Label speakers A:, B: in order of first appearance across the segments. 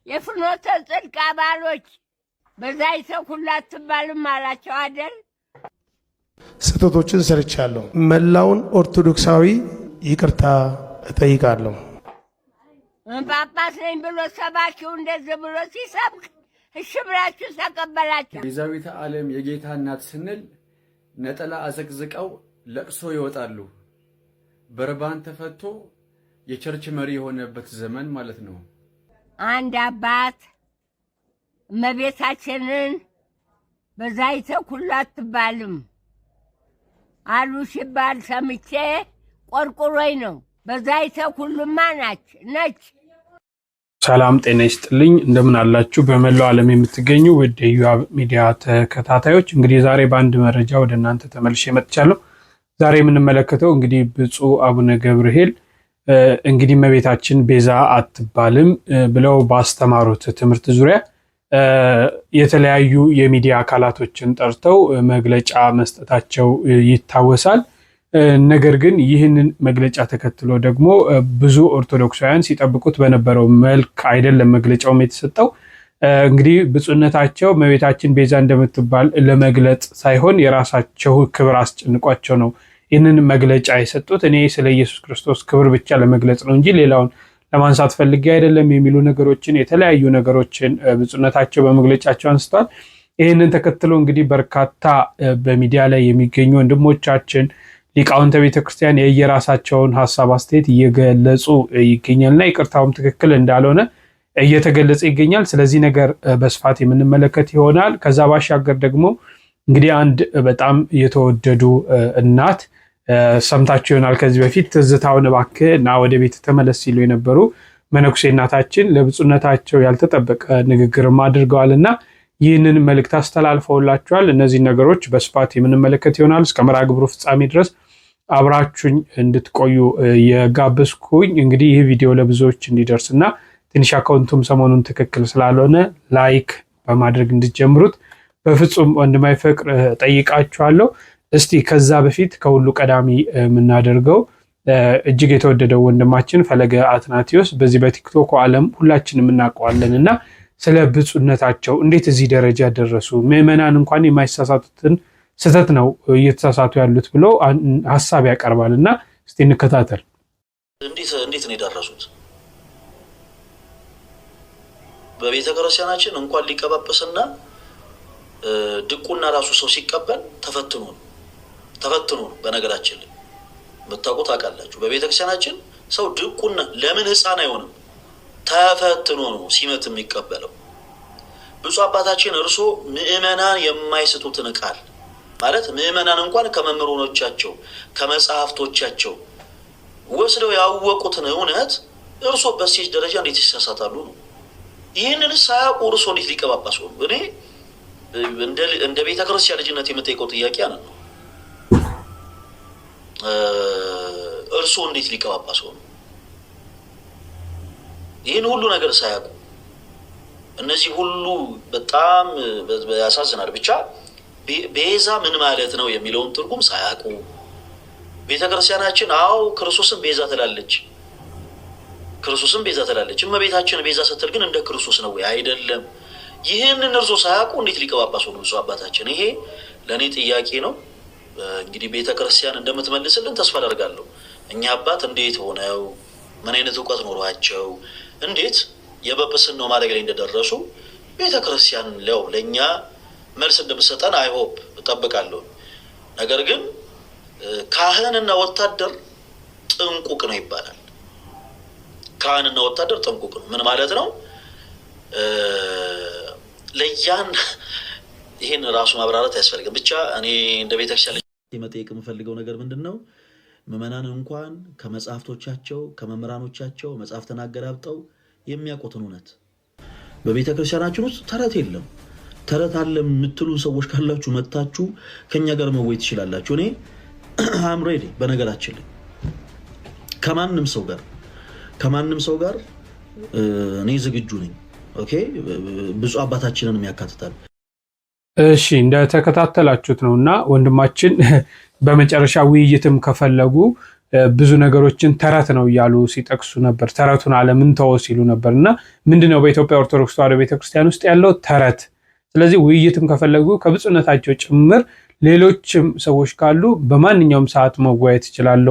A: የፍኖተ ጽድቅ አባሎች በዛይተው ሁሉ አትባልም አላቸው አይደል?
B: ስህተቶችን ሰርቻለሁ። መላውን ኦርቶዶክሳዊ ይቅርታ እጠይቃለሁ።
A: ጳጳስ ነኝ ብሎ ሰባኪው እንደዚህ ብሎ ሲሰብክ እሺ ብላችሁ ተቀበላችሁ።
C: ቤዛዊተ ዓለም የጌታ እናት ስንል ነጠላ አዘቅዝቀው ለቅሶ ይወጣሉ። በርባን ተፈቶ የቸርች መሪ የሆነበት ዘመን ማለት ነው።
A: አንድ አባት እመቤታችንን በዛይተው ሁሉ አትባልም አሉ ሲባል ሰምቼ ቆርቆሮይ ነው። በዛይተው ሁሉማ ነች።
D: ሰላም ጤና ይስጥልኝ። እንደምን አላችሁ? በመላው ዓለም የምትገኙ ውድ የዮአብ ሚዲያ ተከታታዮች፣ እንግዲህ ዛሬ በአንድ መረጃ ወደ እናንተ ተመልሼ መጥቻለሁ። ዛሬ የምንመለከተው እንግዲህ ብፁዕ አቡነ ገብርኤል እንግዲህ እመቤታችን ቤዛ አትባልም ብለው ባስተማሩት ትምህርት ዙሪያ የተለያዩ የሚዲያ አካላቶችን ጠርተው መግለጫ መስጠታቸው ይታወሳል። ነገር ግን ይህንን መግለጫ ተከትሎ ደግሞ ብዙ ኦርቶዶክሳውያን ሲጠብቁት በነበረው መልክ አይደለም መግለጫውም የተሰጠው። እንግዲህ ብፁዕነታቸው እመቤታችን ቤዛ እንደምትባል ለመግለጽ ሳይሆን የራሳቸው ክብር አስጨንቋቸው ነው ይህንን መግለጫ የሰጡት። እኔ ስለ ኢየሱስ ክርስቶስ ክብር ብቻ ለመግለጽ ነው እንጂ ሌላውን ለማንሳት ፈልጌ አይደለም የሚሉ ነገሮችን የተለያዩ ነገሮችን ብፁዕነታቸው በመግለጫቸው አንስተዋል። ይህንን ተከትሎ እንግዲህ በርካታ በሚዲያ ላይ የሚገኙ ወንድሞቻችን ሊቃውንተ ቤተክርስቲያን የየራሳቸውን ሀሳብ አስተያየት እየገለጹ ይገኛልና ይቅርታውም ትክክል እንዳልሆነ እየተገለጸ ይገኛል። ስለዚህ ነገር በስፋት የምንመለከት ይሆናል። ከዛ ባሻገር ደግሞ እንግዲህ አንድ በጣም የተወደዱ እናት ሰምታችሁ ይሆናል። ከዚህ በፊት ትዝታውን እባክህ እና ወደ ቤት ተመለስ ሲሉ የነበሩ መነኩሴ እናታችን ለብፁዕነታቸው ያልተጠበቀ ንግግርም አድርገዋልና ይህንን መልእክት አስተላልፈውላችኋል። እነዚህ ነገሮች በስፋት የምንመለከት ይሆናል። እስከ መርሃ ግብሩ ፍጻሜ ድረስ አብራችሁኝ እንድትቆዩ የጋበዝኩኝ። እንግዲህ ይህ ቪዲዮ ለብዙዎች እንዲደርስና ትንሽ አካውንቱም ሰሞኑን ትክክል ስላልሆነ ላይክ በማድረግ እንድትጀምሩት በፍጹም ወንድማዊ ፍቅር ጠይቃችኋለሁ። እስቲ ከዛ በፊት ከሁሉ ቀዳሚ የምናደርገው እጅግ የተወደደው ወንድማችን ፈለገ አትናቴዎስ በዚህ በቲክቶክ ዓለም ሁላችንም እናውቀዋለን እና ስለ ብፁዕነታቸው እንዴት እዚህ ደረጃ ደረሱ፣ ምዕመናን እንኳን የማይሳሳቱትን ስህተት ነው እየተሳሳቱ ያሉት ብሎ ሀሳብ ያቀርባል እና እስቲ እንከታተል።
E: እንዴት ነው የደረሱት? በቤተ ክርስቲያናችን እንኳን ሊቀ ጳጳስና ድቁና ራሱ ሰው ሲቀበል ተፈትኖ ነው። በነገራችን ላይ ብታውቁ ታውቃላችሁ። በቤተ ክርስቲያናችን ሰው ድቁና ለምን ሕፃን አይሆንም? ተፈትኖ ነው ሲመት የሚቀበለው። ብፁዕ አባታችን እርሶ ምዕመናን የማይስቱትን ቃል ማለት ምዕመናን እንኳን ከመምህሮቻቸው ከመጽሐፍቶቻቸው ወስደው ያወቁትን እውነት እርሶ በሴት ደረጃ እንዴት ይሳሳታሉ ነው? ይህንን ሳያውቁ እርሶ እንዴት ሊቀ ጳጳስ ሆኑ? እኔ እንደ ቤተ ክርስቲያን ልጅነት የምጠይቀው ጥያቄ ነው። እርሶ እንዴት ሊቀ ጳጳስ ሆኑ? ይህን ሁሉ ነገር ሳያውቁ እነዚህ ሁሉ በጣም ያሳዝናል። ብቻ ቤዛ ምን ማለት ነው የሚለውን ትርጉም ሳያውቁ ቤተክርስቲያናችን ክርስቶስን ቤዛ ትላለች። እመቤታችን ቤዛ ስትል ግን እንደ ክርስቶስ ነው ወይ? አይደለም። ይህንን እርሶ ሳያውቁ እንዴት ሊቀ ጳጳስ ሆኑ ብፁዕ አባታችን? ይሄ ለእኔ ጥያቄ ነው። እንግዲህ ቤተክርስቲያን እንደምትመልስልን ተስፋ አደርጋለሁ። እኛ አባት እንዴት ሆነው ምን አይነት እውቀት ኖሯቸው እንዴት የጵጵስናው ማዕረግ ላይ እንደደረሱ ቤተክርስቲያን ለእኛ መልስ እንደምትሰጠን አይሆፕ እጠብቃለሁ። ነገር ግን ካህንና ወታደር ጥንቁቅ ነው ይባላል። ካህንና ወታደር ጥንቁቅ ነው ምን ማለት ነው? ይህን ራሱ ማብራራት አያስፈልግም። ብቻ እኔ እንደ ቤተክርስቲያን መጠየቅ የምፈልገው ነገር ምንድን ነው? ምዕመናን እንኳን ከመጽሐፍቶቻቸው ከመምህራኖቻቸው መጽሐፍትን አገላብጠው የሚያውቁትን እውነት በቤተ ክርስቲያናችን ውስጥ ተረት የለም። ተረት አለ የምትሉን ሰዎች ካላችሁ መጥታችሁ ከኛ ጋር መወያየት ትችላላችሁ። እኔ አም ሬዲ። በነገራችን ላይ ከማንም ሰው ጋር እኔ ዝግጁ ነኝ። ኦኬ። ብፁዕ አባታችንንም ያካትታል።
D: እሺ እንደተከታተላችሁት ነውና ወንድማችን በመጨረሻ ውይይትም ከፈለጉ ብዙ ነገሮችን ተረት ነው እያሉ ሲጠቅሱ ነበር። ተረቱን ዓለምን ተወው ሲሉ ነበር እና ምንድነው በኢትዮጵያ ኦርቶዶክስ ተዋሕዶ ቤተክርስቲያን ውስጥ ያለው ተረት? ስለዚህ ውይይትም ከፈለጉ ከብፁዕነታቸው ጭምር ሌሎችም ሰዎች ካሉ በማንኛውም ሰዓት መወያየት ይችላሉ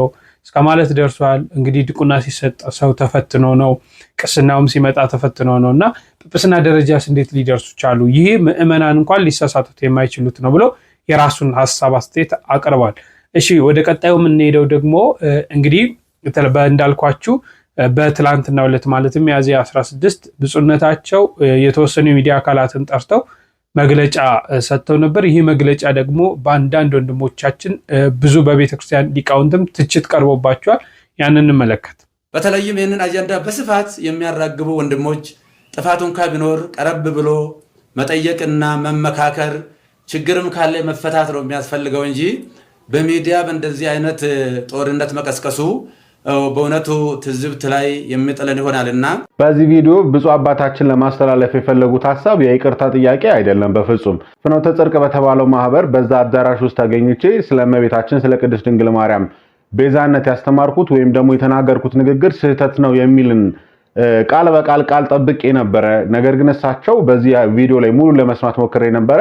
D: እስከ ማለት ደርሷል። እንግዲህ ድቁና ሲሰጥ ሰው ተፈትኖ ነው፣ ቅስናውም ሲመጣ ተፈትኖ ነው እና ጵጵስና ደረጃስ እንዴት ሊደርሱ ቻሉ? ይህ ምዕመናን እንኳን ሊሳሳቱት የማይችሉት ነው ብሎ የራሱን ሀሳብ አስተያየት አቅርቧል። እሺ ወደ ቀጣዩ የምንሄደው ደግሞ እንግዲህ እንዳልኳችሁ በትላንትናው ዕለት ማለትም ሚያዝያ 16 ብፁዕነታቸው የተወሰኑ የሚዲያ አካላትን ጠርተው መግለጫ ሰጥተው ነበር። ይህ መግለጫ ደግሞ በአንዳንድ ወንድሞቻችን ብዙ በቤተክርስቲያን ሊቃውንትም ትችት ቀርቦባቸዋል። ያንን እንመለከት።
C: በተለይም ይህንን አጀንዳ በስፋት የሚያራግቡ ወንድሞች ጥፋቱ እንኳ ቢኖር ቀረብ ብሎ መጠየቅና መመካከር፣ ችግርም ካለ መፈታት ነው የሚያስፈልገው እንጂ በሚዲያ በእንደዚህ አይነት ጦርነት መቀስቀሱ በእውነቱ ትዝብት ላይ የሚጥለን ይሆናልና
F: በዚህ ቪዲዮ ብፁዕ አባታችን ለማስተላለፍ የፈለጉት ሐሳብ የይቅርታ ጥያቄ አይደለም። በፍጹም ፍኖተ ጽድቅ በተባለው ማህበር በዛ አዳራሽ ውስጥ ተገኝቼ ስለ እመቤታችን ስለ ቅድስት ድንግል ማርያም ቤዛነት ያስተማርኩት ወይም ደግሞ የተናገርኩት ንግግር ስህተት ነው የሚልን ቃል በቃል ጠብቄ ነበረ። ነገር ግን እሳቸው በዚህ ቪዲዮ ላይ ሙሉ ለመስማት ሞክሬ ነበረ።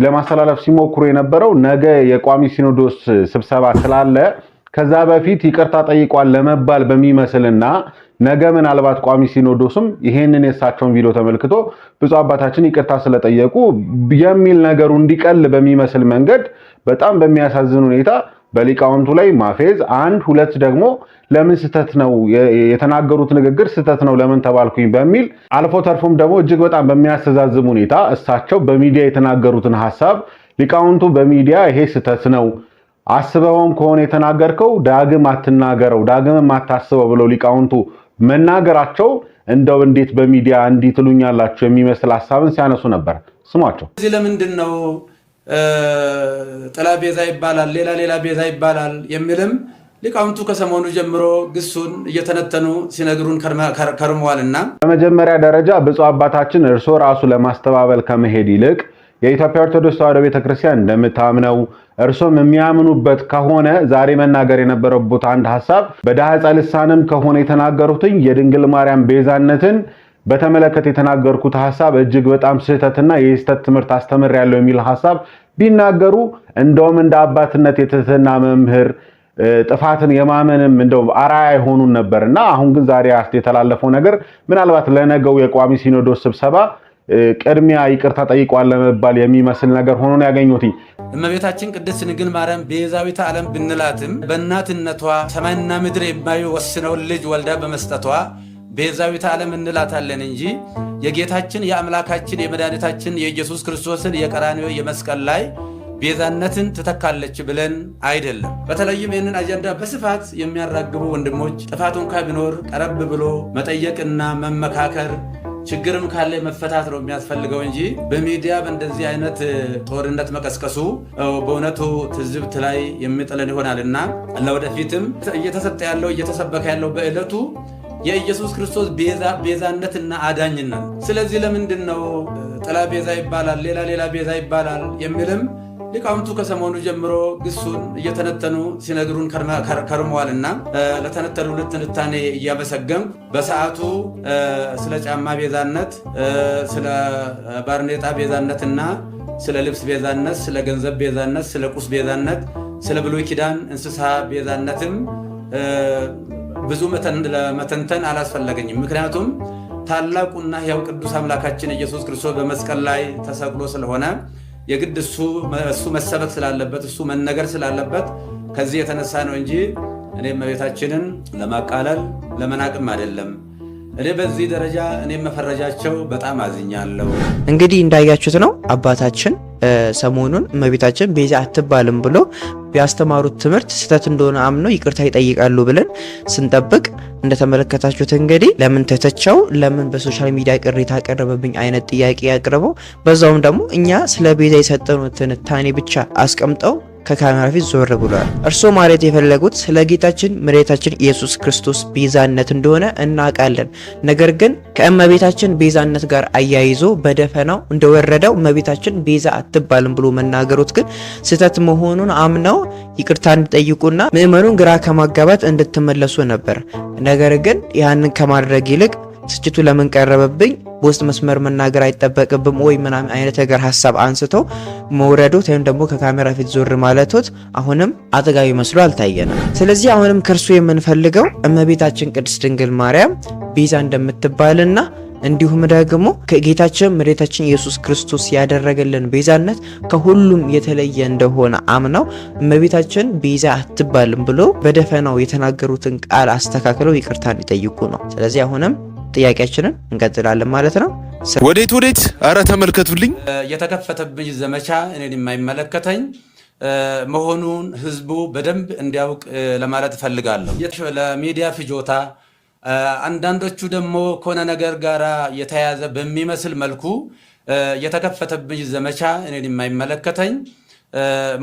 F: ለማስተላለፍ ሲሞክሩ የነበረው ነገ የቋሚ ሲኖዶስ ስብሰባ ስላለ ከዛ በፊት ይቅርታ ጠይቋል ለመባል በሚመስልና ነገ ምናልባት ቋሚ ሲኖዶስም ይሄንን የሳቸውን ቪዲዮ ተመልክቶ ብፁዕ አባታችን ይቅርታ ስለጠየቁ የሚል ነገሩ እንዲቀል በሚመስል መንገድ በጣም በሚያሳዝን ሁኔታ በሊቃውንቱ ላይ ማፌዝ፣ አንድ ሁለት ደግሞ ለምን ስተት ነው የተናገሩት ንግግር ስተት ነው ለምን ተባልኩኝ በሚል አልፎ ተርፎም ደግሞ እጅግ በጣም በሚያስተዛዝም ሁኔታ እሳቸው በሚዲያ የተናገሩትን ሐሳብ ሊቃውንቱ በሚዲያ ይሄ ስተት ነው አስበውም ከሆነ የተናገርከው ዳግም አትናገረው ዳግም አታስበው ብለው ሊቃውንቱ መናገራቸው እንደው እንዴት በሚዲያ እንዲትሉኛላችሁ የሚመስል ሐሳብን ሲያነሱ ነበር። ስሟቸው።
C: እዚህ ለምንድን ነው ጥላ ቤዛ ይባላል ሌላ ቤዛ ይባላል የሚልም ሊቃውንቱ ከሰሞኑ ጀምሮ ግሱን እየተነተኑ ሲነግሩን ከርመዋልና
F: በመጀመሪያ ደረጃ ብፁዕ አባታችን እርሶ ራሱ ለማስተባበል ከመሄድ ይልቅ የኢትዮጵያ ኦርቶዶክስ ተዋሕዶ ቤተክርስቲያን እንደምታምነው እርሶም የሚያምኑበት ከሆነ ዛሬ መናገር የነበረበት አንድ ሐሳብ በዳህጸ ልሳንም ከሆነ የተናገሩትኝ የድንግል ማርያም ቤዛነትን በተመለከተ የተናገርኩት ሐሳብ እጅግ በጣም ስህተትና የስተት ትምህርት አስተምር ያለው የሚል ሐሳብ ቢናገሩ እንደውም እንደ አባትነት የትህትና መምህር ጥፋትን የማመንም እንደው አራያ ይሆኑን ነበርና አሁን ግን ዛሬ የተላለፈው ነገር ምናልባት ለነገው የቋሚ ሲኖዶስ ስብሰባ ቅድሚያ ይቅርታ ጠይቋል ለመባል የሚመስል ነገር ሆኖ ነው ያገኙት።
C: እመቤታችን ቅድስት ድንግል ማርያም ቤዛዊተ ዓለም ብንላትም በእናትነቷ ሰማይና ምድር የማይወስነውን ልጅ ወልዳ በመስጠቷ ቤዛዊተ ዓለም እንላታለን እንጂ የጌታችን የአምላካችን የመድኃኒታችን የኢየሱስ ክርስቶስን የቀራንዮ የመስቀል ላይ ቤዛነትን ትተካለች ብለን አይደለም። በተለይም ይህንን አጀንዳ በስፋት የሚያራግቡ ወንድሞች ጥፋቱ እንኳ ቢኖር ቀረብ ብሎ መጠየቅና መመካከር፣ ችግርም ካለ መፈታት ነው የሚያስፈልገው እንጂ በሚዲያ በእንደዚህ አይነት ጦርነት መቀስቀሱ በእውነቱ ትዝብት ላይ የሚጥለን ይሆናልና ለወደፊትም እየተሰጠ ያለው እየተሰበከ ያለው በዕለቱ የኢየሱስ ክርስቶስ ቤዛነትና አዳኝነት። ስለዚህ ለምንድን ነው ጥላ ቤዛ ይባላል ሌላ ቤዛ ይባላል የሚልም ሊቃውንቱ ከሰሞኑ ጀምሮ ግሱን እየተነተኑ ሲነግሩን ከርመዋልና ለተነተኑልን ትንታኔ እያመሰገንኩ በሰዓቱ ስለ ጫማ ቤዛነት፣ ስለ ባርኔጣ ቤዛነትና ስለ ልብስ ቤዛነት፣ ስለ ገንዘብ ቤዛነት፣ ስለ ቁስ ቤዛነት፣ ስለ ብሉይ ኪዳን እንስሳ ቤዛነትም ብዙ መተንተን አላስፈለገኝም። ምክንያቱም ታላቁና ሕያው ቅዱስ አምላካችን ኢየሱስ ክርስቶስ በመስቀል ላይ ተሰቅሎ ስለሆነ የግድ እሱ መሰበክ ስላለበት እሱ መነገር ስላለበት ከዚህ የተነሳ ነው እንጂ እኔ እመቤታችንን ለማቃለል ለመናቅም አይደለም። እኔ በዚህ ደረጃ እኔ መፈረጃቸው በጣም አዝኛለሁ።
G: እንግዲህ እንዳያችሁት ነው አባታችን ሰሞኑን እመቤታችን ቤዛ አትባልም ብሎ ቢያስተማሩት ትምህርት ስህተት እንደሆነ አምነው ይቅርታ ይጠይቃሉ ብለን ስንጠብቅ እንደተመለከታችሁት እንግዲህ ለምን ተተቸው፣ ለምን በሶሻል ሚዲያ ቅሬታ ያቀረበብኝ አይነት ጥያቄ ያቀረበው፣ በዛውም ደግሞ እኛ ስለ ቤዛ የሰጠነው ትንታኔ ብቻ አስቀምጠው ከካሜራ ፊት ዞር ብሏል። እርሶ ማለት የፈለጉት ስለ ጌታችን መድኃኒታችን ኢየሱስ ክርስቶስ ቤዛነት እንደሆነ እናውቃለን። ነገር ግን ከእመቤታችን ቤዛነት ጋር አያይዞ በደፈናው እንደወረደው እመቤታችን ቤዛ አትባልም ብሎ መናገሩት ግን ስህተት መሆኑን አምነው ይቅርታ እንዲጠይቁና ምእመኑን ግራ ከማጋባት እንድትመለሱ ነበር። ነገር ግን ያንን ከማድረግ ይልቅ ስጭቱ ለምን ቀረበብኝ በውስጥ መስመር መናገር አይጠበቅብም ወይ ምናምን አይነት ነገር ሐሳብ አንስተው መውረዶት ወይም ደግሞ ከካሜራ ፊት ዞር ማለቶት አሁንም አጠጋቢ መስሎ አልታየንም። ስለዚህ አሁንም ከርሱ የምንፈልገው እመቤታችን ቅድስት ድንግል ማርያም ቤዛ እንደምትባልና እንዲሁም ደግሞ ከጌታችን መድኃኒታችን ኢየሱስ ክርስቶስ ያደረገልን ቤዛነት ከሁሉም የተለየ እንደሆነ አምነው እመቤታችን ቤዛ አትባልም ብሎ በደፈናው የተናገሩትን ቃል አስተካክለው ይቅርታ እንዲጠይቁ ነው። ስለዚህ አሁንም ጥያቄያችንን እንቀጥላለን ማለት ነው።
H: ወዴት አረ ተመልከቱልኝ።
C: የተከፈተብኝ ዘመቻ እኔን የማይመለከተኝ መሆኑን ህዝቡ በደንብ እንዲያውቅ ለማለት እፈልጋለሁ። ለሚዲያ ፍጆታ አንዳንዶቹ ደግሞ ከሆነ ነገር ጋር የተያያዘ በሚመስል መልኩ የተከፈተብኝ ዘመቻ እኔን የማይመለከተኝ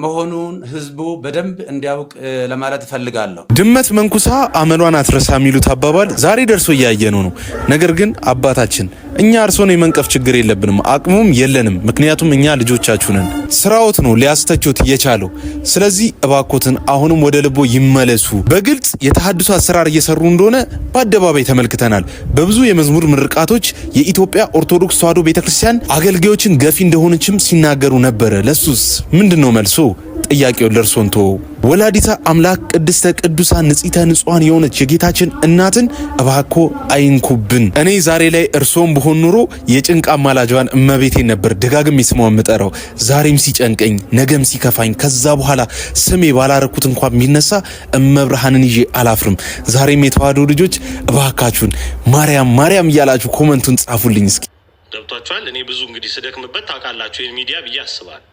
C: መሆኑን ህዝቡ በደንብ እንዲያውቅ ለማለት እፈልጋለሁ።
H: ድመት መንኩሳ አመሏን አትረሳ የሚሉት አባባል ዛሬ ደርሶ እያየነው ነው። ነገር ግን አባታችን እኛ እርሶን የመንቀፍ ችግር የለብንም፣ አቅሙም የለንም። ምክንያቱም እኛ ልጆቻችሁ ነን። ስራዎት ነው ሊያስተቹት የቻለው። ስለዚህ እባኮትን አሁንም ወደ ልቦ ይመለሱ። በግልጽ የተሐድሶ አሰራር እየሰሩ እንደሆነ በአደባባይ ተመልክተናል። በብዙ የመዝሙር ምርቃቶች የኢትዮጵያ ኦርቶዶክስ ተዋሕዶ ቤተክርስቲያን አገልጋዮችን ገፊ እንደሆነችም ሲናገሩ ነበረ። ለሱስ ምንድነው መልሶ? ጥያቄው ለርሶን ተወው። ወላዲተ አምላክ ቅድስተ ቅዱሳን ንጽሕተ ንጹሐን የሆነች የጌታችን እናትን እባኮ አይንኩብን። እኔ ዛሬ ላይ እርሶን በሆን ኑሮ የጭንቅ አማላጇን እመቤቴን ነበር ደጋግሜ ስሟን የምጠራው። ዛሬም ሲጨንቀኝ ነገም ሲከፋኝ ከዛ በኋላ ስሜ ባላረኩት እንኳን የሚነሳ እመብርሃንን ይዤ አላፍርም። ዛሬም የተዋሕዶ ልጆች እባካችሁን ማርያም ማርያም እያላችሁ ኮመንቱን ጻፉልኝ እስኪ።
I: ገብቷችኋል? እኔ ብዙ እንግዲህ ስደክምበት ታውቃላችሁ ይህን ሚዲያ ብዬ አስባለሁ።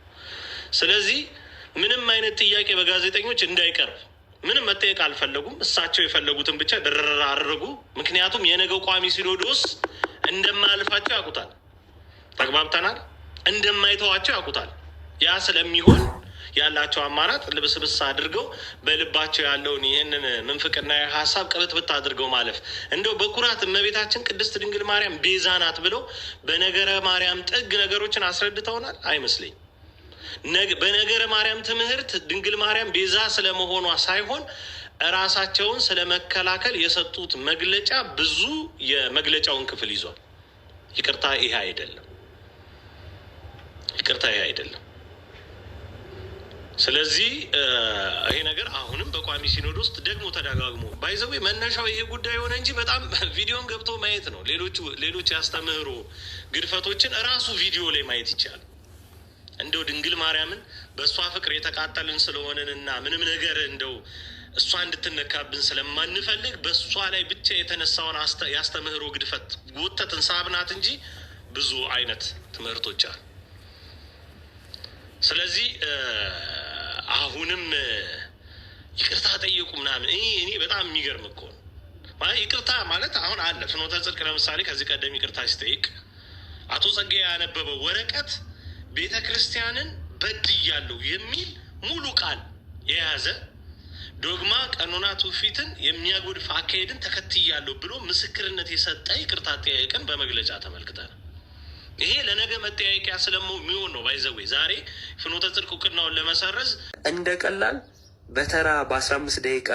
I: ስለዚህ ምንም አይነት ጥያቄ በጋዜጠኞች እንዳይቀርብ ምንም መጠየቅ አልፈለጉም። እሳቸው የፈለጉትን ብቻ ድርራ አድርጉ። ምክንያቱም የነገው ቋሚ ሲኖዶስ እንደማያልፋቸው ያውቁታል። ተግባብተናል። እንደማይተዋቸው ያውቁታል። ያ ስለሚሆን ያላቸው አማራጭ ልብስብስ አድርገው በልባቸው ያለውን ይህንን ምንፍቅና ሀሳብ ቅብጥብጥ አድርገው ማለፍ። እንደው በኩራት እመቤታችን ቅድስት ድንግል ማርያም ቤዛ ናት ብለው በነገረ ማርያም ጥግ ነገሮችን አስረድተውናል አይመስለኝ። በነገረ ማርያም ትምህርት ድንግል ማርያም ቤዛ ስለመሆኗ ሳይሆን እራሳቸውን ስለመከላከል የሰጡት መግለጫ ብዙ የመግለጫውን ክፍል ይዟል። ይቅርታ ይሄ አይደለም። ስለዚህ ይሄ ነገር አሁንም በቋሚ ሲኖዶስ ደግሞ ተደጋግሞ ባይዘዌ መነሻው ይሄ ጉዳይ ሆነ እንጂ በጣም ቪዲዮን ገብቶ ማየት ነው። ሌሎች ያስተምህሩ ግድፈቶችን እራሱ ቪዲዮ ላይ ማየት ይቻላል። እንደው ድንግል ማርያምን በእሷ ፍቅር የተቃጠልን ስለሆነንና ምንም ነገር እንደው እሷ እንድትነካብን ስለማንፈልግ በእሷ ላይ ብቻ የተነሳውን ያስተምህሮ ግድፈት ጎተትን ሳብናት እንጂ ብዙ አይነት ትምህርቶች አሉ። ስለዚህ አሁንም ይቅርታ ጠየቁ ምናምን እኔ በጣም የሚገርም እኮ ነው። ማለት ይቅርታ ማለት አሁን አለ ፍኖተ ጽድቅ ለምሳሌ ከዚህ ቀደም ይቅርታ ሲጠይቅ አቶ ጸጋዬ ያነበበው ወረቀት ቤተ ክርስቲያንን በድያለሁ የሚል ሙሉ ቃል የያዘ ዶግማ፣ ቀኖና፣ ትውፊትን የሚያጎድፍ አካሄድን ተከትያለሁ ብሎ ምስክርነት የሰጠ ይቅርታ ጠያይቀን በመግለጫ ተመልክተናል። ይሄ ለነገ መጠያየቂያ ስለሚሆን ነው። ባይዘዌ ዛሬ ፍኖተ ጽድቅ እውቅናውን ለመሰረዝ
J: እንደ ቀላል በተራ በ15 ደቂቃ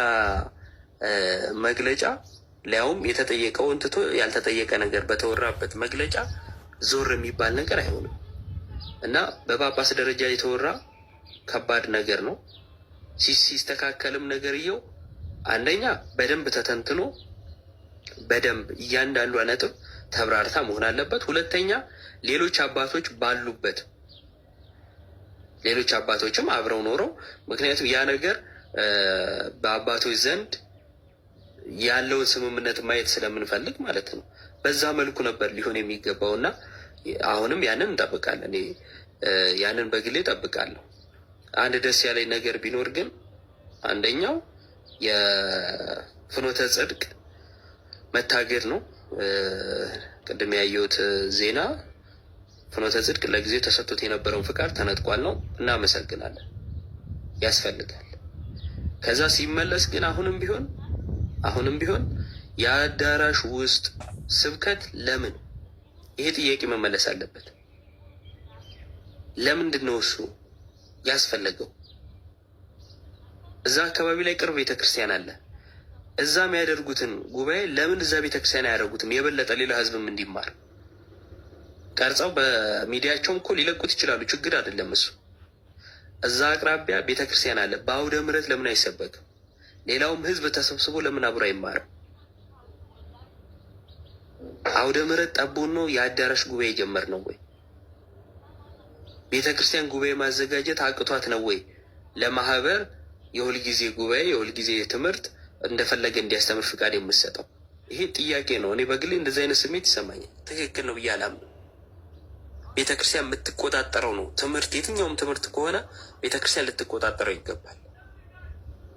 J: መግለጫ ሊያውም የተጠየቀውን ትቶ ያልተጠየቀ ነገር በተወራበት መግለጫ ዞር የሚባል ነገር አይሆንም እና በጳጳስ ደረጃ የተወራ ከባድ ነገር ነው። ሲስተካከልም ነገርየው አንደኛ በደንብ ተተንትኖ በደንብ እያንዳንዷ ነጥብ ተብራርታ መሆን አለበት። ሁለተኛ ሌሎች አባቶች ባሉበት ሌሎች አባቶችም አብረው ኖረው፣ ምክንያቱም ያ ነገር በአባቶች ዘንድ ያለውን ስምምነት ማየት ስለምንፈልግ ማለት ነው። በዛ መልኩ ነበር ሊሆን የሚገባው እና አሁንም ያንን እንጠብቃለን። ያንን በግሌ ጠብቃለሁ። አንድ ደስ ያለኝ ነገር ቢኖር ግን አንደኛው የፍኖተ ጽድቅ መታገድ ነው። ቅድም ያየሁት ዜና ፍኖተ ጽድቅ ለጊዜው ተሰጥቶት የነበረውን ፍቃድ ተነጥቋል ነው። እናመሰግናለን። ያስፈልጋል። ከዛ ሲመለስ ግን አሁንም ቢሆን የአዳራሽ ውስጥ ስብከት ለምን? ይሄ ጥያቄ መመለስ አለበት። ለምንድን ነው እሱ ያስፈለገው? እዛ አካባቢ ላይ ቅርብ ቤተክርስቲያን አለ። እዛ የሚያደርጉትን ጉባኤ ለምን እዛ ቤተክርስቲያን አያደርጉትም? የበለጠ ሌላ ህዝብም እንዲማር ቀርጸው በሚዲያቸውም እኮ ሊለቁት ይችላሉ። ችግር አይደለም እሱ። እዛ አቅራቢያ ቤተክርስቲያን አለ። በአውደ ምሕረት ለምን አይሰበክም? ሌላውም ህዝብ ተሰብስቦ ለምን አብሮ አይማርም? አውደ ምሕረት ጠቦን ነው የአዳራሽ ጉባኤ ጀመር ነው ወይ? ቤተክርስቲያን ጉባኤ ማዘጋጀት አቅቷት ነው ወይ? ለማህበር የሁልጊዜ ጉባኤ የሁልጊዜ ትምህርት እንደፈለገ እንዲያስተምር ፍቃድ የምሰጠው? ይሄ ጥያቄ ነው። እኔ በግሌ እንደዚህ አይነት ስሜት ይሰማኛል። ትክክል ነው ብዬ አላምንም። ቤተክርስቲያን የምትቆጣጠረው ነው ትምህርት፣ የትኛውም ትምህርት ከሆነ ቤተክርስቲያን ልትቆጣጠረው ይገባል።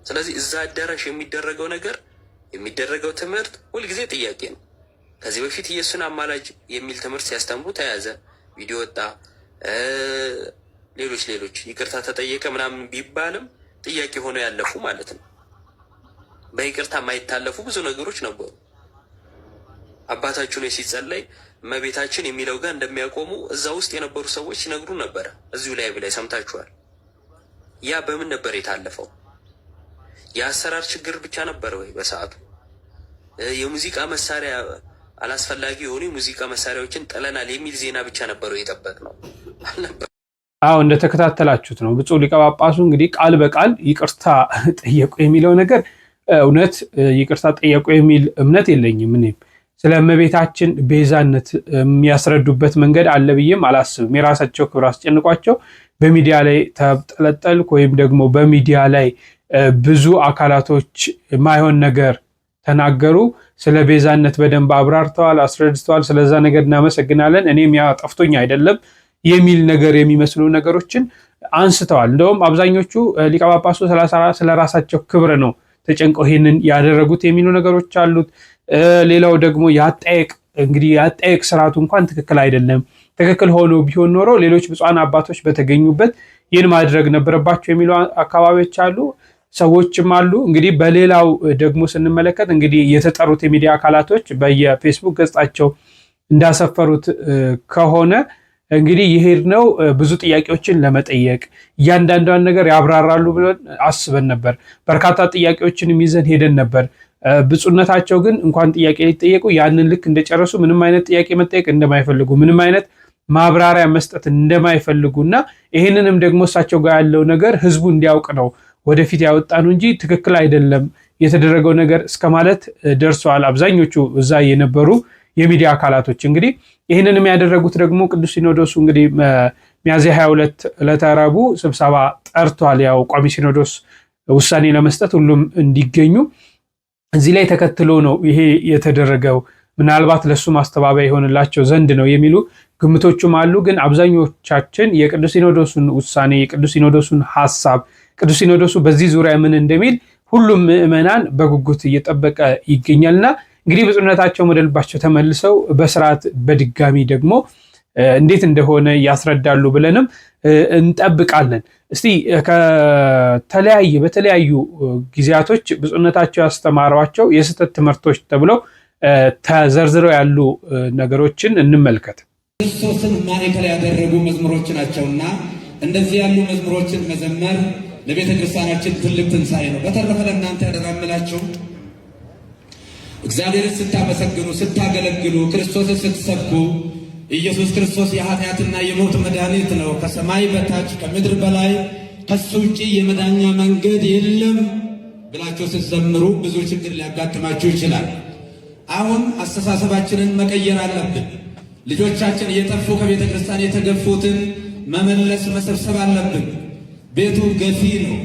J: ስለዚህ እዛ አዳራሽ የሚደረገው ትምህርት ሁልጊዜ ጥያቄ ነው። ከዚህ በፊት ኢየሱስን አማላጅ የሚል ትምህርት ሲያስተምሩ ተያዘ፣ ቪዲዮ ወጣ፣ ሌሎች ይቅርታ ተጠየቀ ምናምን ቢባልም ጥያቄ ሆነው ያለፉ ማለት ነው። በይቅርታ የማይታለፉ ብዙ ነገሮች ነበሩ። አባታችሁ ላይ ሲጸለይ እመቤታችን የሚለው ጋር እንደሚያቆሙ እዛ ውስጥ የነበሩ ሰዎች ሲነግሩ ነበረ። እዚሁ ላይ ብላይ ሰምታችኋል። ያ በምን ነበር የታለፈው? የአሰራር ችግር ብቻ ነበረ ወይ? በሰዓቱ የሙዚቃ መሳሪያ አላስፈላጊ የሆኑ የሙዚቃ መሳሪያዎችን ጥለናል የሚል ዜና ብቻ ነበረው የጠበቅነው አልነበረ?
D: አዎ እንደተከታተላችሁት ነው። ብፁዕ ሊቀ ጳጳሱ እንግዲህ ቃል በቃል ይቅርታ ጠየቁ የሚለው ነገር እውነት ይቅርታ ጠየቁ የሚል እምነት የለኝም። እኔም ስለ እመቤታችን ቤዛነት የሚያስረዱበት መንገድ አለ ብዬም አላስብም። የራሳቸው ክብር አስጨንቋቸው በሚዲያ ላይ ተጠለጠልኩ ወይም ደግሞ በሚዲያ ላይ ብዙ አካላቶች ማይሆን ነገር ተናገሩ፣ ስለ ቤዛነት በደንብ አብራርተዋል፣ አስረድተዋል። ስለዛ ነገር እናመሰግናለን፣ እኔም ያ ጠፍቶኝ አይደለም የሚል ነገር የሚመስሉ ነገሮችን አንስተዋል። እንደውም አብዛኞቹ ሊቀ ጳጳሱ ስለ ራሳቸው ክብር ነው ተጨንቀው ይሄንን ያደረጉት የሚሉ ነገሮች አሉት። ሌላው ደግሞ የአጠያየቅ ስርዓቱ እንኳን ትክክል አይደለም። ትክክል ሆኖ ቢሆን ኖሮ ሌሎች ብፁዓን አባቶች በተገኙበት ይህን ማድረግ ነበረባቸው የሚሉ አካባቢዎች አሉ፣ ሰዎችም አሉ። እንግዲህ በሌላው ደግሞ ስንመለከት እንግዲህ የተጠሩት የሚዲያ አካላቶች በየፌስቡክ ገጻቸው እንዳሰፈሩት ከሆነ እንግዲህ የሄድነው ብዙ ጥያቄዎችን ለመጠየቅ እያንዳንዷን ነገር ያብራራሉ ብለን አስበን ነበር። በርካታ ጥያቄዎችንም ይዘን ሄደን ነበር። ብፁዕነታቸው ግን እንኳን ጥያቄ ሊጠየቁ ያንን ልክ እንደጨረሱ ምንም አይነት ጥያቄ መጠየቅ እንደማይፈልጉ፣ ምንም አይነት ማብራሪያ መስጠት እንደማይፈልጉና ይህንንም ደግሞ እሳቸው ጋር ያለው ነገር ህዝቡ እንዲያውቅ ነው ወደፊት ያወጣኑ እንጂ ትክክል አይደለም የተደረገው ነገር እስከ ማለት ደርሰዋል አብዛኞቹ እዛ የነበሩ የሚዲያ አካላቶች። እንግዲህ ይህንንም ያደረጉት ደግሞ ቅዱስ ሲኖዶሱ እንግዲህ ሚያዝያ 22 ዕለተ ረቡዕ ስብሰባ ጠርቷል። ያው ቋሚ ሲኖዶስ ውሳኔ ለመስጠት ሁሉም እንዲገኙ እዚህ ላይ ተከትሎ ነው ይሄ የተደረገው። ምናልባት ለሱ ማስተባበያ ይሆንላቸው ዘንድ ነው የሚሉ ግምቶችም አሉ። ግን አብዛኞቻችን የቅዱስ ሲኖዶሱን ውሳኔ የቅዱስ ሲኖዶሱን ሐሳብ ቅዱስ ሲኖዶሱ በዚህ ዙሪያ ምን እንደሚል ሁሉም ምዕመናን በጉጉት እየጠበቀ ይገኛልና እንግዲህ ብፁዕነታቸው ወደ ልባቸው ተመልሰው በስርዓት በድጋሚ ደግሞ እንዴት እንደሆነ ያስረዳሉ ብለንም እንጠብቃለን። እስቲ በተለያዩ ጊዜያቶች ብፁዕነታቸው ያስተማሯቸው የስህተት ትምህርቶች ተብለው ተዘርዝረው ያሉ ነገሮችን እንመልከት።
K: ክርስቶስን ማዕከል ያደረጉ መዝሙሮች ናቸውና እንደዚህ ያሉ መዝሙሮችን መዘመር ለቤተ ክርስቲያናችን ትልቅ ትንሣኤ ነው። በተረፈ ለእናንተ ያደራምላችሁ እግዚአብሔርን ስታመሰግኑ፣ ስታገለግሉ፣ ክርስቶስን ስትሰብኩ ኢየሱስ ክርስቶስ የኃጢአትና የሞት መድኃኒት ነው፣ ከሰማይ በታች ከምድር በላይ ከሱ ውጭ የመዳኛ መንገድ የለም ብላችሁ ስትዘምሩ ብዙ ችግር ሊያጋጥማችሁ ይችላል። አሁን አስተሳሰባችንን መቀየር አለብን። ልጆቻችን እየጠፉ ከቤተ ክርስቲያን የተገፉትን መመለስ መሰብሰብ አለብን። ቤቱ ገፊ ነው።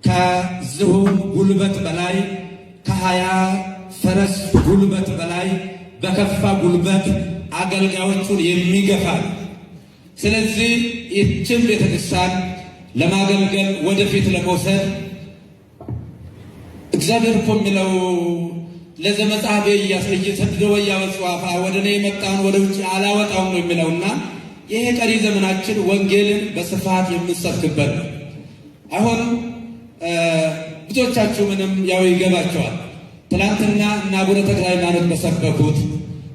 K: ከዝሆን ጉልበት በላይ ከ20 ፈረስ ጉልበት በላይ በከፋ ጉልበት አገልጋዮቹን የሚገፋ ነው። ስለዚህ ይህችን ቤተክርስቲያን ለማገልገል ወደፊት ለመውሰድ እግዚአብሔር እኮ የሚለው ለዘመጻቤ እያሰደው ያወጣፋ ወደ እኔ የመጣውን ወደ ውጭ አላወጣውም ነው የሚለውና ይሄ ቀሪ ዘመናችን ወንጌልን በስፋት የምንሰብክበት ነው። አሁን ብዙዎቻችሁ ምንም ያው ይገባቸዋል። ትናንትና እና አቡነ ተክለ ሃይማኖት በሰበኩት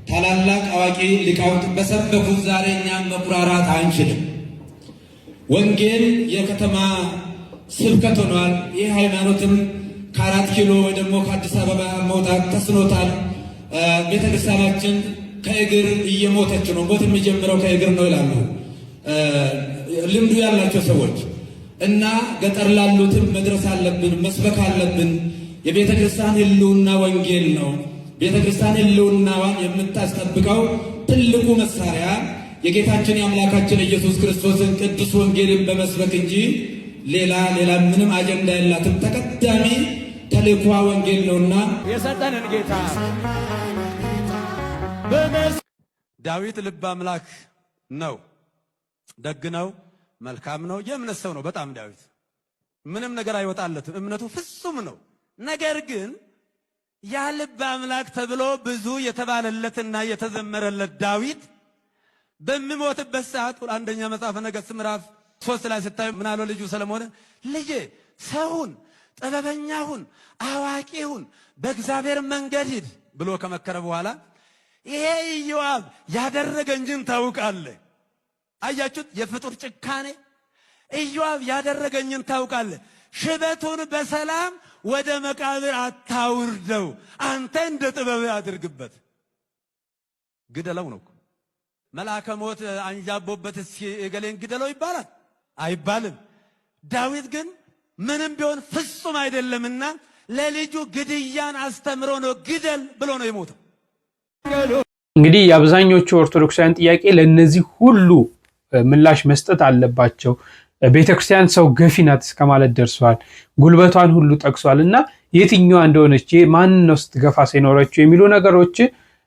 K: ታላላቅ አዋቂ ሊቃውንት በሰበኩት ዛሬ እኛም መኩራራት አንችልም። ወንጌል የከተማ ስብከት ሆኗል። ይህ ሃይማኖትም ከ4 ኪሎ ወይ ደግሞ ከአዲስ አበባ መውጣት ተስኖታል። ቤተክርስቲያናችን ከእግር እየሞተች ነው። ሞት የሚጀምረው ከእግር ነው ይላሉ ልምዱ ያላቸው ሰዎች እና ገጠር ላሉትም መድረስ አለብን፣ መስበክ አለብን። የቤተ ክርስቲያን ሕልውና ወንጌል ነው። ቤተ ክርስቲያን ሕልውናዋን የምታስጠብቀው ትልቁ መሳሪያ የጌታችን የአምላካችን ኢየሱስ ክርስቶስን ቅዱስ ወንጌልን በመስበክ እንጂ ሌላ ምንም አጀንዳ የላትም። ተቀዳሚ ተልእኮ ወንጌል ነውና
C: የሰጠንን ጌታ ዳዊት ልበ አምላክ ነው፣ ደግ ነው፣ መልካም ነው፣ የእምነት ሰው ነው። በጣም ዳዊት ምንም ነገር አይወጣለትም፣ እምነቱ ፍጹም ነው። ነገር ግን ያ ልበ አምላክ ተብሎ ብዙ የተባለለትና የተዘመረለት ዳዊት በሚሞትበት ሰዓት አንደኛ መጽሐፈ ነገሥት ምዕራፍ 3 ላይ ስታዩ ምን አለው ልጁ ሰለሞን? ልጄ ሰውን ጥበበኛውን አዋቂውን በእግዚአብሔር መንገድ ሂድ ብሎ ከመከረ በኋላ ይሄ ኢዮአብ ያደረገኝን ታውቃለህ። አያችሁት? የፍጡር ጭካኔ። ኢዮአብ ያደረገኝን ታውቃለህ። ሽበቱን በሰላም ወደ መቃብር አታውርደው፣ አንተ እንደ ጥበብ አድርግበት። ግደለው ነው። መልአከ ሞት አንጃቦበት እስኪ እገሌን ግደለው ይባላል? አይባልም። ዳዊት ግን ምንም ቢሆን ፍጹም አይደለምና ለልጁ ግድያን አስተምሮ ነው ግደል ብሎ ነው የሞተው።
D: እንግዲህ የአብዛኞቹ ኦርቶዶክሳውያን ጥያቄ ለነዚህ ሁሉ ምላሽ መስጠት አለባቸው። ቤተክርስቲያን ሰው ገፊ ናት እስከማለት ደርሷል። ጉልበቷን ሁሉ ጠቅሷል እና የትኛዋ እንደሆነች ማን ነው ስትገፋ ሲኖረችው የሚሉ ነገሮች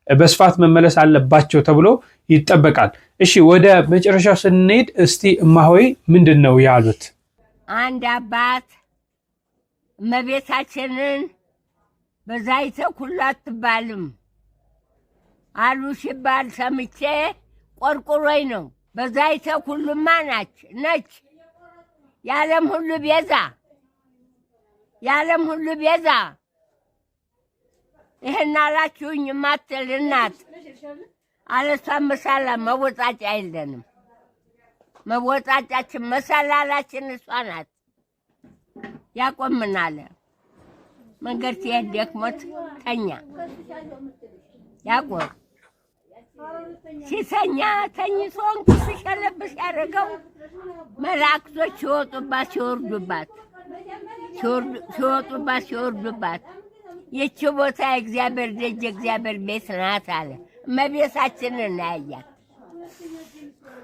D: በስፋት መመለስ አለባቸው ተብሎ ይጠበቃል። እሺ ወደ መጨረሻው ስንሄድ እስቲ እማሆይ ምንድነው ያሉት?
A: አንድ አባት እመቤታችንን በዛይተ ኩሉ አትባልም አሉ ሲባል ሰምቼ ቆርቆሮይ ነው። በዛይተ ኩሉማ ነች የዓለም ሁሉ ቤዛ፣ የዓለም ሁሉ ቤዛ። ይህን አላችሁኝ ማትል እናት አለሷን መሳላ መወጣጫ የለንም። መወጣጫችን መሰላላችን እሷ ናት። ያቆምናል መንገድ ሲሄድ ደክሞት ተኛ ያቆም ሲተኛ ተኝቶ እንቅልፍ ሲሸለብስ ያደረገው መላእክቶች ሲወጡባት ሲወርዱባት ይህች ቦታ የእግዚአብሔር ደጅ የእግዚአብሔር ቤት ናት አለ። እመቤታችንን እናያያት።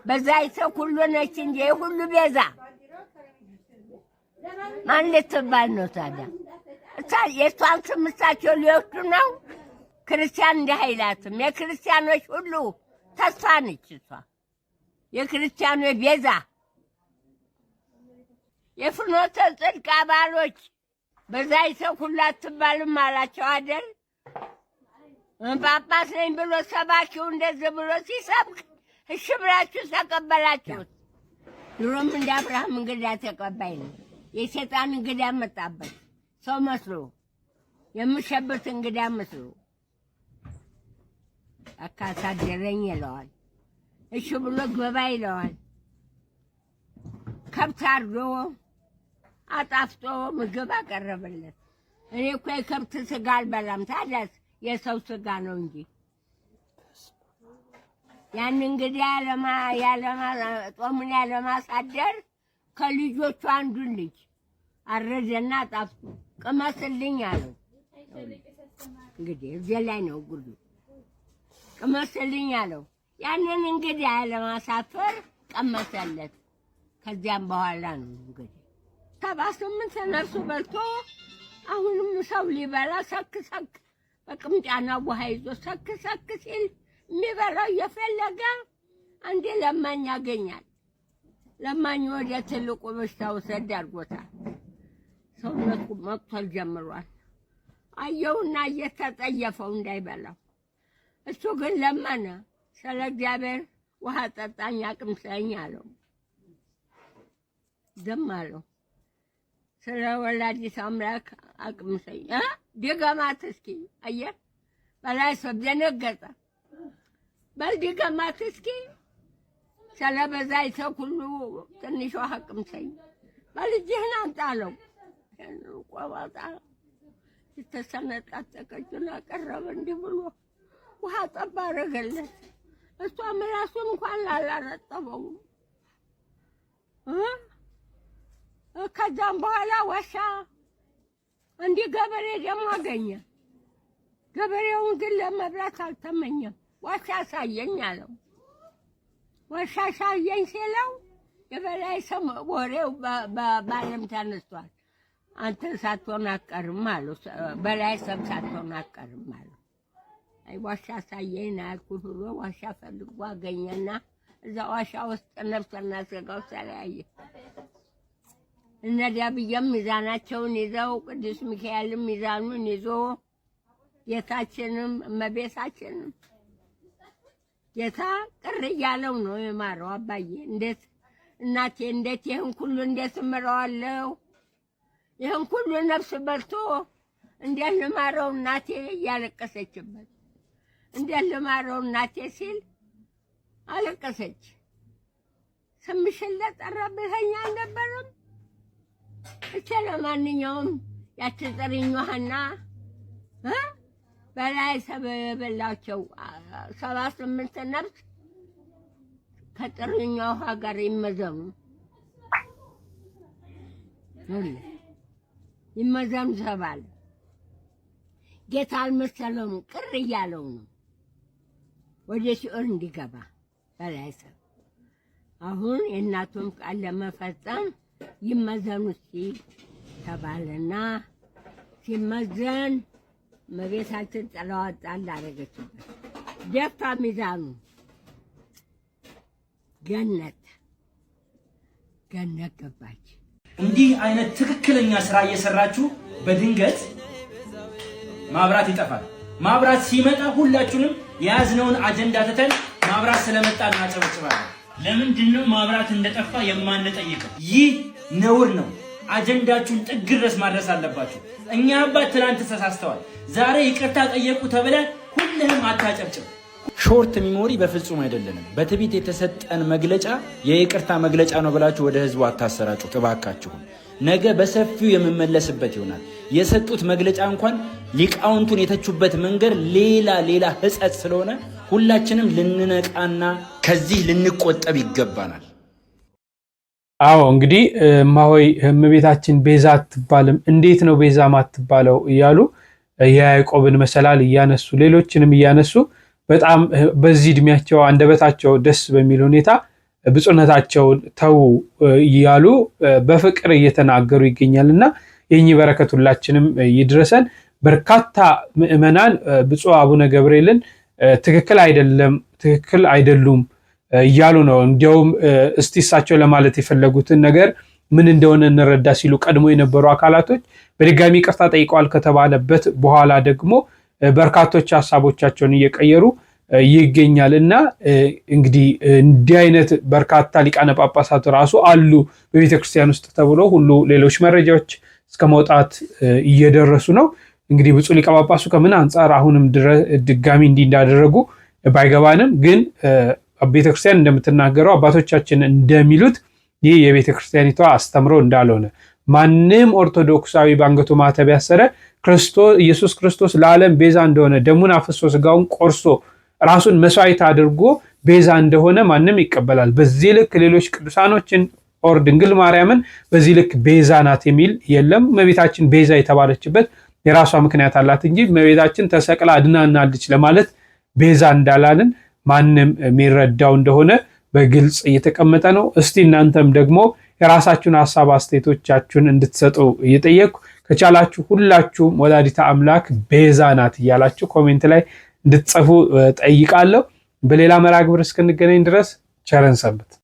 A: በዛይተ ኩሉ ነች እንጂ የሁሉ ቤዛ ማን ልትባል ነው ታዲያ? የእሷን ስም እሳቸው ሊወስዱ ነው? ክርስቲያን እንዲህ አይላትም። የክርስቲያኖች ሁሉ ተስፋ ነች እሷ፣ የክርስቲያኖች ቤዛ። የፍኖተ ጽድቅ አባሎች በዛይተ ኩሉ አትባልም አላቸው አይደል? ጳጳስ ነኝ ብሎ ሰባኪው እንደዚህ ብሎ ሲሰብክ እሺ ብላችሁ ተቀበላችሁት። ድሮም እንደ አብርሃም እንግዳ ተቀባይ ነው። የሰይጣን እንግዳ መጣበት ሰው መስሎ የምሸብት እንግዳ መስሎ አካሳደረኝ ይለዋል። እሺ ብሎ ገባ ይለዋል። ከብት አርዶ አጣፍጦ ምግብ አቀረበለት። እኔ እኮ የከብት ስጋ አልበላም፣ ታዲያስ የሰው ስጋ ነው እንጂ። ያን እንግዲህ ጦሙን ያለማሳደር ከልጆቹ አንዱን ልጅ አረደና ጣፍጦ ቅመስልኝ አለው። እንግዲህ እዚህ ላይ ነው ጉዱ። ቅመስልኝ አለው። ያንን እንግዲህ ያለማሳፈር ቀመሰለት። ከዚያም በኋላ ነው እንግዲህ 78 ነፍሱ በልቶ አሁንም ሰው ሊበላ ሰክሰክ በቅምጫና ውሃ ይዞ ሰክሰክ ሲል የሚበላው እየፈለገ አንዴ ለማኝ ያገኛል። ለማኝ ወደ ትልቁ በሽታ ውሰድ አድርጎታል። ሰውነቱ መቅተል ጀምሯል። አየውና እየተጠየፈው እንዳይበላው። እሱ ግን ለመነ። ስለ እግዚአብሔር ውሃ ጠጣኝ አቅምሰኝ አለው። ዝም አለው። ስለ ወላዲተ አምላክ አቅምሰኝ ድገማት እስኪ። አየህ በላይ ሰብ ደነገጠ። በል ድገማት እስኪ። ስለ በዛይተ ሁሉ ትንሿ አቅምሰኝ በል እጅህን አንጣለው። ቆባጣ የተሰነጣጠቀችውን አቀረበ እንዲህ ብሎ ውሃ ጠባ አደረገለት። እሷ ምላሱን እንኳን አላረጠበው። ከዛም በኋላ ዋሻ እንዲህ ገበሬ ደግሞ አገኘ። ገበሬውን ግን ለመብላት አልተመኘም። ዋሻ ሳየኝ አለው። ዋሻ ሳየኝ ሲለው የበላይ ሰው ወሬው በዓለም ተነስቷል። አንተ ሳትሆን አትቀርም አለው። በላይ ሰብ ሳትሆን አትቀርም አለው። አይ ዋሻ ሳየኝ አልኩት ብሎ ዋሻ ፈልጎ አገኘና እዛ ዋሻ ውስጥ ነፍስና ስጋው ተለያየ። እነ ዳብየም ሚዛናቸውን ይዘው ቅዱስ ሚካኤልም ሚዛኑን ይዞ ጌታችንም እመቤታችንም ጌታ ቅር እያለው ነው የማረው። አባዬ እንዴት እናቴ እንዴት ይህን ሁሉ እንዴት እምረዋለሁ? ይህን ሁሉ ነፍስ በልቶ እንዴት ልማረው እናቴ እያለቀሰችበት እንዴት ልማረው እናቴ ሲል አለቀሰች። ስምሽን ለጠራ ብለኸኝ አልነበረም? እቼ ለማንኛውም ያቺ ጥሪኛዋና በላይ ሰብ የበላቸው 78 ነፍስ ከጥሪኛዋ ጋር ይመዘኑ ይመዘኑ ተባለ። ጌታ አልመሰለውም፣ ቅር እያለው ነው ወደ ሲኦል እንዲገባ በላይ ሰብ። አሁን የእናቱም ቃል ለመፈጸም ይመዘኑ ሲል ተባለና ሲመዘን እመቤታችን ጥለዋጣል አደረገችበት። ደፋ ሚዛኑ ገነት ገባች።
L: እንዲህ አይነት ትክክለኛ ስራ እየሰራችሁ በድንገት ማብራት ይጠፋል። ማብራት ሲመጣ ሁላችሁንም የያዝነውን አጀንዳ ትተን ማብራት ስለመጣ እናጨበጭባለን። ለምንድን ነው ማብራት እንደጠፋ የማንጠይቀው? ይህ ነውር ነው። አጀንዳችሁን ጥግ ድረስ ማድረስ አለባችሁ። እኛ አባት ትናንት ተሳስተዋል፣ ዛሬ ይቅርታ ጠየቁ ተብለ ሁሉንም አታጨብጭብ። ሾርት ሚሞሪ በፍጹም አይደለንም። በትቢት የተሰጠን መግለጫ የይቅርታ መግለጫ ነው ብላችሁ ወደ ህዝቡ አታሰራጩ እባካችሁ። ነገ በሰፊው የምመለስበት ይሆናል። የሰጡት መግለጫ እንኳን ሊቃውንቱን የተቹበት መንገድ ሌላ ህጸት ስለሆነ ሁላችንም ልንነቃና ከዚህ ልንቆጠብ ይገባናል።
D: አዎ እንግዲህ ማሆይ እመቤታችን ቤዛ አትባልም፣ እንዴት ነው ቤዛ ማትባለው እያሉ የያዕቆብን መሰላል እያነሱ ሌሎችንም እያነሱ በጣም በዚህ እድሜያቸው አንደበታቸው ደስ በሚል ሁኔታ ብፁዕነታቸውን ተው እያሉ በፍቅር እየተናገሩ ይገኛልና የኚህ በረከት ሁላችንም ይድረሰን። በርካታ ምዕመናን ብፁዕ አቡነ ገብርኤልን ትክክል አይደሉም እያሉ ነው። እንዲያውም እስቲ እሳቸው ለማለት የፈለጉትን ነገር ምን እንደሆነ እንረዳ ሲሉ ቀድሞ የነበሩ አካላቶች በድጋሚ ይቅርታ ጠይቀዋል ከተባለበት በኋላ ደግሞ በርካቶች ሀሳቦቻቸውን እየቀየሩ ይገኛል እና እንግዲህ እንዲህ አይነት በርካታ ሊቃነ ጳጳሳት ራሱ አሉ በቤተክርስቲያን ውስጥ ተብሎ ሁሉ ሌሎች መረጃዎች እስከ መውጣት እየደረሱ ነው። እንግዲህ ብፁዕ ሊቀ ጳጳሱ ከምን አንጻር አሁንም ድጋሚ እንዲህ እንዳደረጉ ባይገባንም ግን ቤተክርስቲያን እንደምትናገረው አባቶቻችን እንደሚሉት ይህ የቤተክርስቲያኒቷ አስተምሮ እንዳልሆነ ማንም ኦርቶዶክሳዊ ባንገቱ ማተብ ያሰረ ኢየሱስ ክርስቶስ ለዓለም ቤዛ እንደሆነ ደሙን አፍሶ ስጋውን ቆርሶ ራሱን መስዋዕት አድርጎ ቤዛ እንደሆነ ማንም ይቀበላል። በዚህ ልክ ሌሎች ቅዱሳኖችን ኦር ድንግል ማርያምን በዚህ ልክ ቤዛ ናት የሚል የለም። እመቤታችን ቤዛ የተባለችበት የራሷ ምክንያት አላት እንጂ እመቤታችን ተሰቅላ አድናናለች ለማለት ቤዛ እንዳላልን ማንም የሚረዳው እንደሆነ በግልጽ እየተቀመጠ ነው። እስቲ እናንተም ደግሞ የራሳችሁን ሀሳብ አስተያየቶቻችሁን እንድትሰጡ እየጠየቅኩ ከቻላችሁ ሁላችሁም ወላዲተ አምላክ ቤዛ ናት እያላችሁ ኮሜንት ላይ እንድትጽፉ ጠይቃለሁ። በሌላ መርሃ ግብር እስክንገናኝ ድረስ ቸርን ሰንብት።